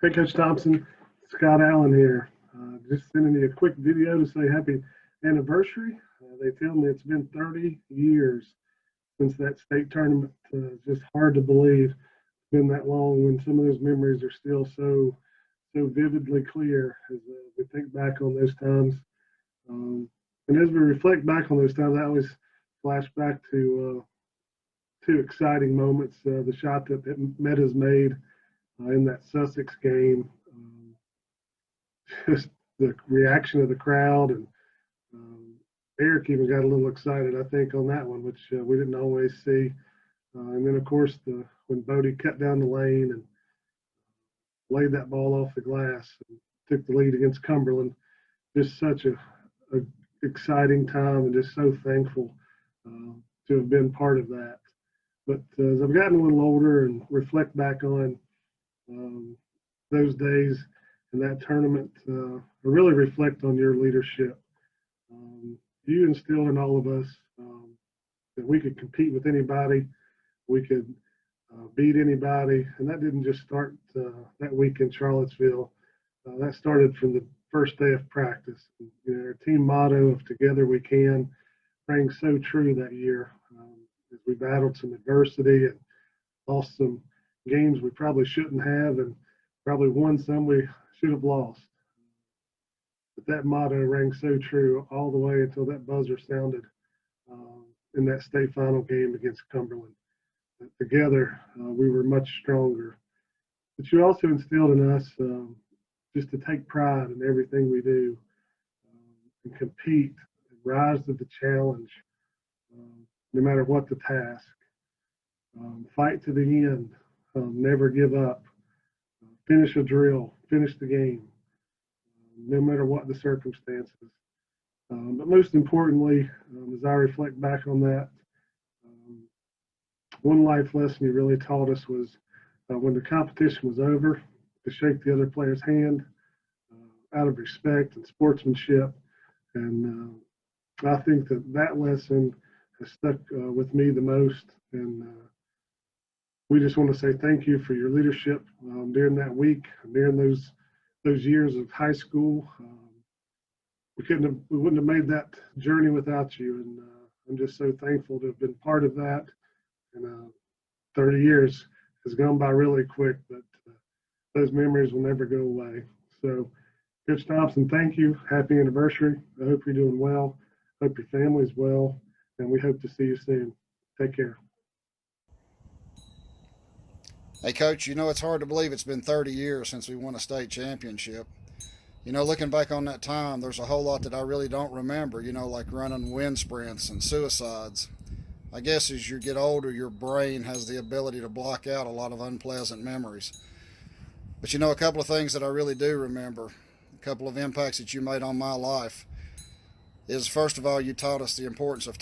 Hey, Coach Thompson, Scott Allen here. Just sending you a quick video to say happy anniversary. They tell me it's been 30 years since that state tournament. It's just hard to believe it's been that long when some of those memories are still so vividly clear as we think back on those times. And as we reflect back on those times, I always flash back to two exciting moments. The shot that Metas made in that Sussex game, just the reaction of the crowd, and Eric even got a little excited, I think, on that one, which we didn't always see. And then, of course, when Bodie cut down the lane and laid that ball off the glass and took the lead against Cumberland, just such a exciting time, and just so thankful to have been part of that. But as I've gotten a little older and reflect back on those days and that tournament, I really reflect on your leadership. You instilled in all of us that we could compete with anybody, we could beat anybody, and that didn't just start that week in Charlottesville. That started from the first day of practice. Our team motto of "Together we can" rang so true that year as we battled some adversity and lost some games we probably shouldn't have, and probably won some we should have lost. But that motto rang so true all the way until that buzzer sounded in that state final game against Cumberland. Together, we were much stronger. But you also instilled in us just to take pride in everything we do and compete and rise to the challenge, no matter what the task. Fight to the end, never give up, finish a drill, finish the game, no matter what the circumstances. But most importantly, as I reflect back on that, one life lesson you really taught us was when the competition was over, to shake the other player's hand out of respect and sportsmanship. And I think that lesson has stuck with me the most. And we just want to say thank you for your leadership during that week, during those years of high school. We wouldn't have made that journey without you. And I'm just so thankful to have been part of that. And 30 years has gone by really quick, but those memories will never go away. So, Coach Thompson, thank you. Happy anniversary. I hope you're doing well. Hope your family's well, and we hope to see you soon. Take care. Hey, Coach, it's hard to believe it's been 30 years since we won a state championship. Looking back on that time, there's a whole lot that I really don't remember, like running wind sprints and suicides. I guess as you get older, your brain has the ability to block out a lot of unpleasant memories. But a couple of things that I really do remember, a couple of impacts that you made on my life, is first of all, you taught us the importance of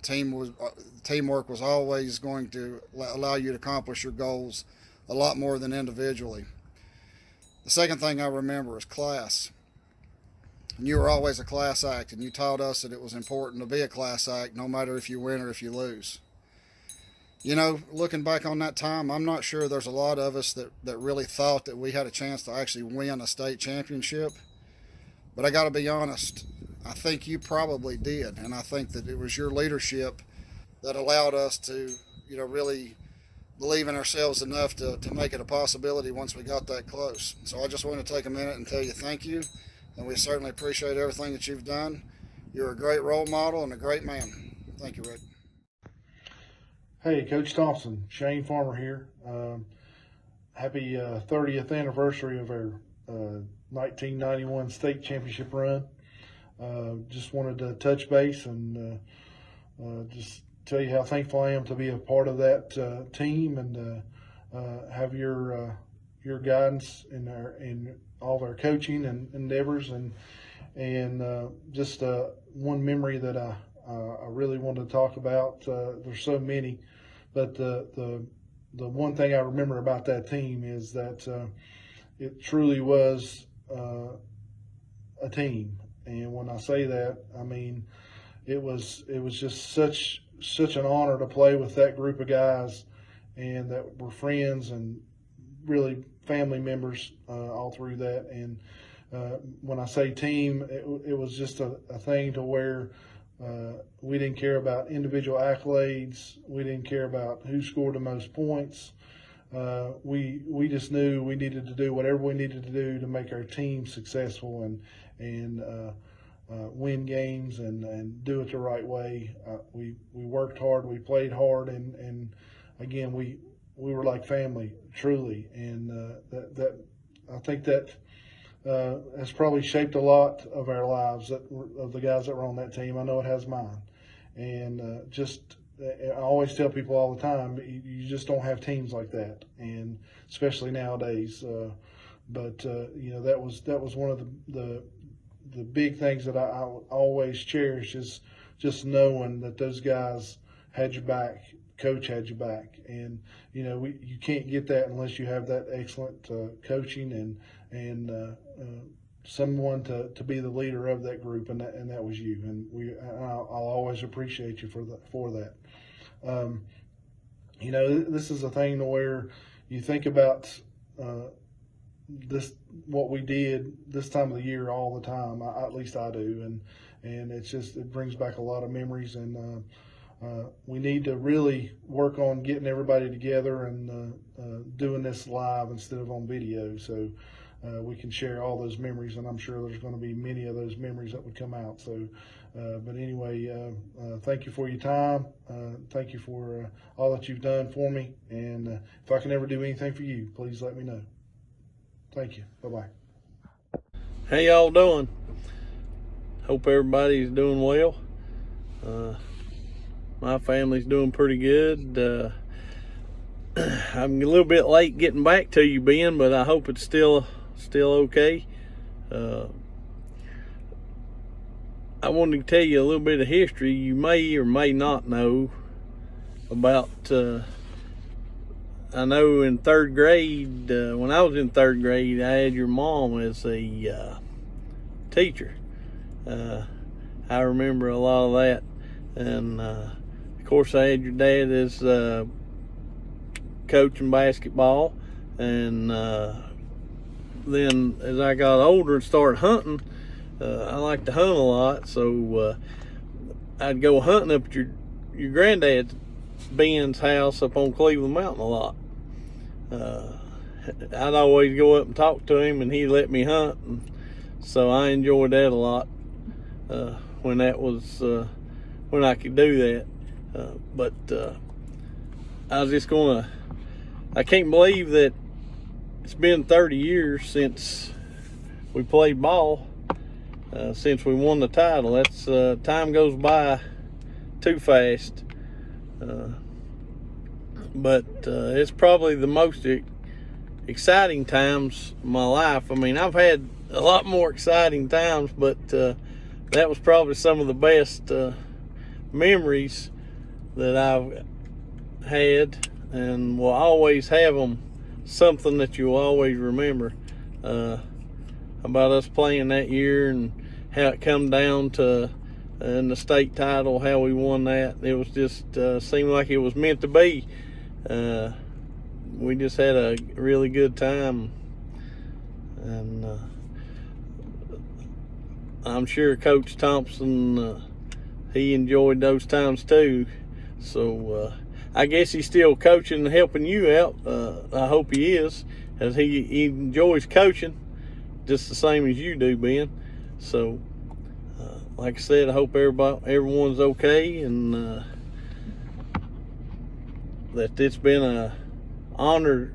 teamwork was always going to allow you to accomplish your goals a lot more than individually. The second thing I remember is class. And you were always a class act, and you taught us that it was important to be a class act no matter if you win or if you lose. Looking back on that time, I'm not sure there's a lot of us that really thought that we had a chance to actually win a state championship. But I got to be honest, I think you probably did. And I think that it was your leadership that allowed us to, really believe in ourselves enough to make it a possibility once we got that close. So I just want to take a minute and tell you thank you. And we certainly appreciate everything that you've done. You're a great role model and a great man. Thank you, Rick. Hey, Coach Thompson, Shane Farmer here. Happy 30th anniversary of our 1991 state championship run. Just wanted to touch base and just tell you how thankful I am to be a part of that team and have your guidance in all of our coaching and endeavors, and just one memory that I really wanted to talk about. There's so many, but the one thing I remember about that team is that it truly was a team. And when I say that, I mean it was just such an honor to play with that group of guys, and that were friends and really family members all through that. And when I say team, it was just a thing to where we didn't care about individual accolades. We didn't care about who scored the most points. We just knew we needed to do whatever we needed to do to make our team successful and win games and do it the right way. We worked hard, we played hard, and again we were like family, truly. And that I think that has probably shaped a lot of our lives, of the guys that were on that team. I know it has mine. And I always tell people all the time, you just don't have teams like that, and especially nowadays. But that was one of the big things that I always cherish, is just knowing that those guys had your back, coach had your back. And you can't get that unless you have that excellent coaching and someone to be the leader of that group, and that was you. And I'll always appreciate you for that. This is a thing to where you think about what we did this time of the year all the time. At least I do, and it brings back a lot of memories. And we need to really work on getting everybody together and doing this live instead of on video, so we can share all those memories. And I'm sure there's going to be many of those memories that would come out. So, but anyway, thank you for your time. Thank you for all that you've done for me. And if I can ever do anything for you, please let me know. Thank you. Bye-bye. How y'all doing? Hope everybody's doing well. My family's doing pretty good. I'm a little bit late getting back to you, Ben, but I hope it's still okay. I wanted to tell you a little bit of history you may or may not know about. I know in third grade, when I was in third grade, I had your mom as a teacher. I remember a lot of that. And of course, I had your dad as coaching basketball. And then as I got older and started hunting, I like to hunt a lot. So I'd go hunting up at your granddad's Ben's house up on Cleveland Mountain a lot. I'd always go up and talk to him, and he'd let me hunt, and so I enjoyed that a lot when I could do that. But I was just I can't believe that it's been 30 years since we played ball, since we won the title. That's time goes by too fast. But it's probably the most exciting times of my life. I mean, I've had a lot more exciting times, but that was probably some of the best memories that I've had, and will always have them. Something that you'll always remember about us playing that year, and how it come down to in the state title, how we won that. It was just seemed like it was meant to be. We just had a really good time, and I'm sure Coach Thompson, he enjoyed those times too. So I guess he's still coaching and helping you out. I hope he is, as he enjoys coaching just the same as you do, Ben. So like I said, I hope everyone's okay, and that it's been an honor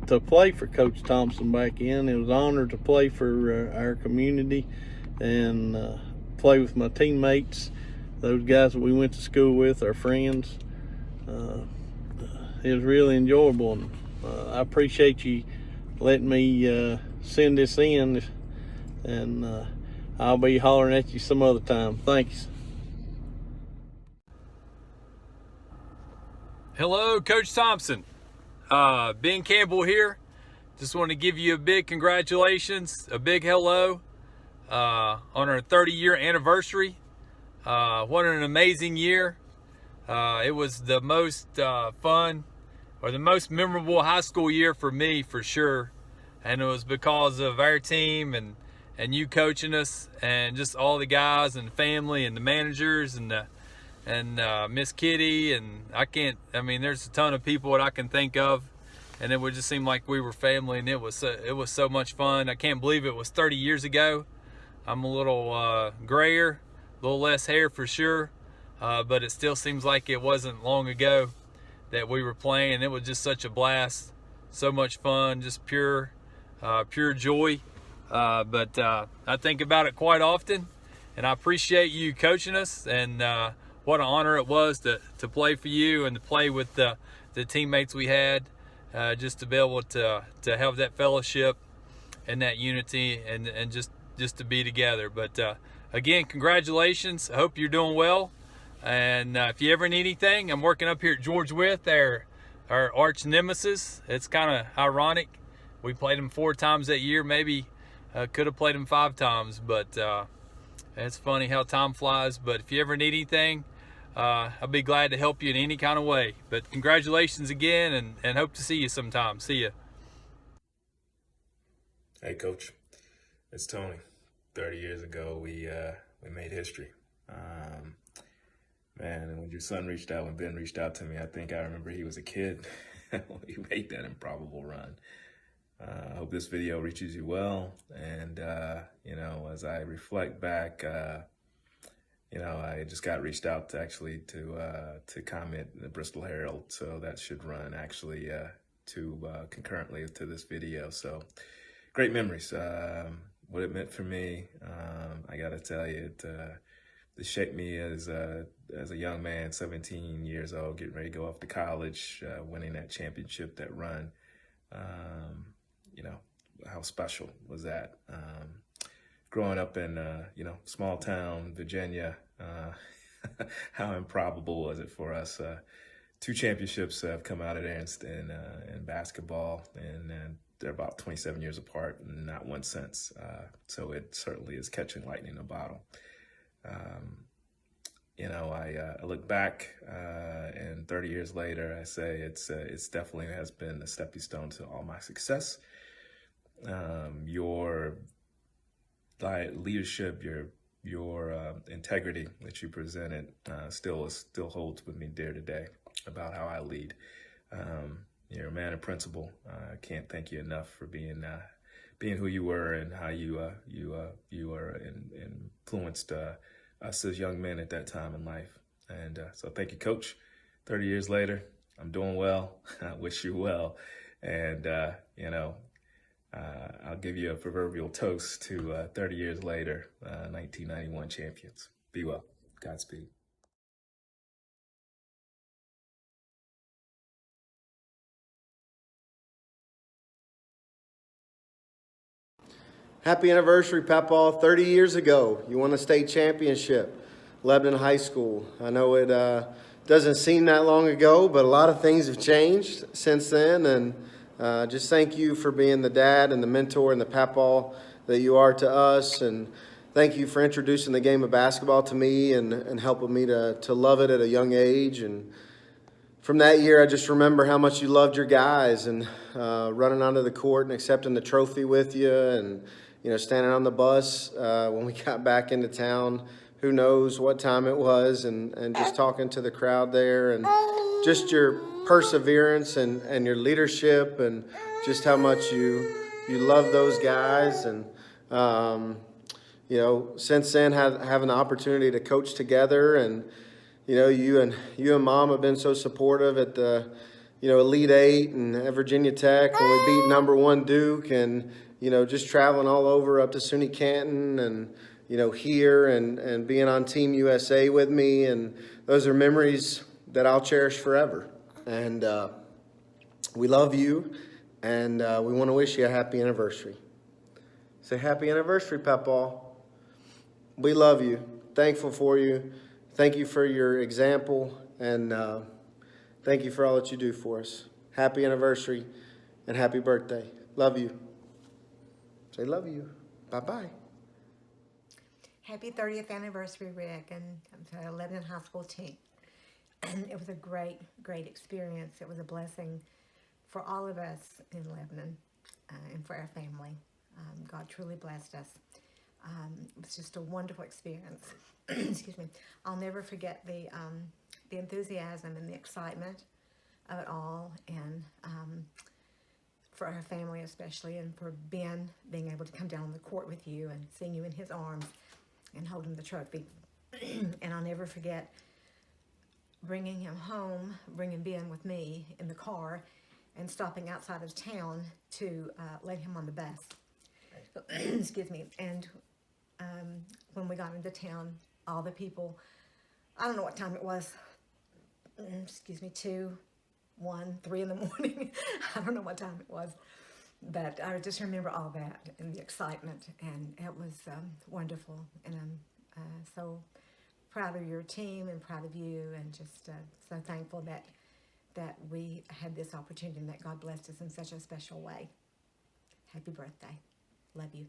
to play for Coach Thompson back in. It was an honor to play for our community and play with my teammates, those guys that we went to school with, our friends. It was really enjoyable, and I appreciate you letting me send this in, and I'll be hollering at you some other time. Thanks. Hello, Coach Thompson. Ben Campbell here. Just want to give you a big congratulations, a big hello on our 30-year anniversary. What an amazing year. It was the most fun or the most memorable high school year for me, for sure. And it was because of our team and you coaching us, and just all the guys and the family and the managers and Miss Kitty, and there's a ton of people that I can think of, and it would just seem like we were family, and it was so much fun. I can't believe it was 30 years ago. I'm a little grayer, a little less hair for sure, but it still seems like it wasn't long ago that we were playing, and it was just such a blast, so much fun, just pure joy. But I think about it quite often, and I appreciate you coaching us, and what an honor it was to play for you and to play with the teammates we had, just to be able to have that fellowship and that unity, and just to be together. But again, congratulations. I hope you're doing well. And if you ever need anything, I'm working up here at George Wythe, our arch nemesis. It's kind of ironic. We played them 4 times that year. Maybe could have played them 5 times, but it's funny how time flies. But if you ever need anything, I'll be glad to help you in any kind of way. But congratulations again, and hope to see you sometime. See ya. Hey, Coach. It's Tony. 30 years ago, we made history. Man, and when your son reached out, when Ben reached out to me, I think I remember he was a kid when he made that improbable run. I hope this video reaches you well. And, as I reflect back, I just got reached out to comment in the Bristol Herald. So that should run actually concurrently to this video. So great memories. What it meant for me, I got to tell you, it shaped me as a young man, 17 years old, getting ready to go off to college, winning that championship, that run. How special was that? Growing up in, small town, Virginia, how improbable was it for us? 2 championships have come out of there in basketball, and they're about 27 years apart, and not one since. So it certainly is catching lightning in a bottle. I look back, and 30 years later, I say it's definitely has been a stepping stone to all my success. Your leadership, your integrity that you presented, still holds with me dear today about how I lead. You're a man of principle. I can't thank you enough for being who you were, and how you influenced us as young men at that time in life. And so thank you, Coach. 30 years later, I'm doing well. I wish you well. And, I'll give you a proverbial toast to 30 years later, 1991 champions. Be well. Godspeed. Happy anniversary, Papa. 30 years ago, you won a state championship, Lebanon High School. I know it doesn't seem that long ago, but a lot of things have changed since then. And just thank you for being the dad and the mentor and the Papa that you are to us. And thank you for introducing the game of basketball to me and helping me to love it at a young age. And from that year, I just remember how much you loved your guys, and running onto the court and accepting the trophy with you, and standing on the bus when we got back into town, who knows what time it was, and just talking to the crowd there, and just your perseverance and your leadership, and just how much you love those guys. And since then, having the opportunity to coach together, and you and Mom have been so supportive at the Elite 8 and at Virginia Tech when we beat #1 Duke, and just traveling all over up to SUNY Canton, and here, and being on Team USA with me. And those are memories that I'll cherish forever. And we love you, and we want to wish you a happy anniversary. Say happy anniversary, Papa. We love you. Thankful for you. Thank you for your example, and thank you for all that you do for us. Happy anniversary and happy birthday. Love you. Say love you. Bye-bye. Happy 30th anniversary, Rick, and to the Lebanon High School team. it was a great, great experience. It was a blessing for all of us in Lebanon and for our family. God truly blessed us. It was just a wonderful experience. Excuse me. I'll never forget the enthusiasm and the excitement of it all, and for our family especially, and for Ben being able to come down on the court with you and seeing you in his arms and holding the trophy. And I'll never forget bringing him home, bringing Ben with me in the car, and stopping outside of town to let him on the bus. Excuse me. And when we got into town, all the people, I don't know what time it was, excuse me, 2, 1, 3 in the morning. I don't know what time it was, but I just remember all that and the excitement, and it was wonderful. And I'm so proud of your team and proud of you, and just so thankful that we had this opportunity and that God blessed us in such a special way. Happy birthday. Love you.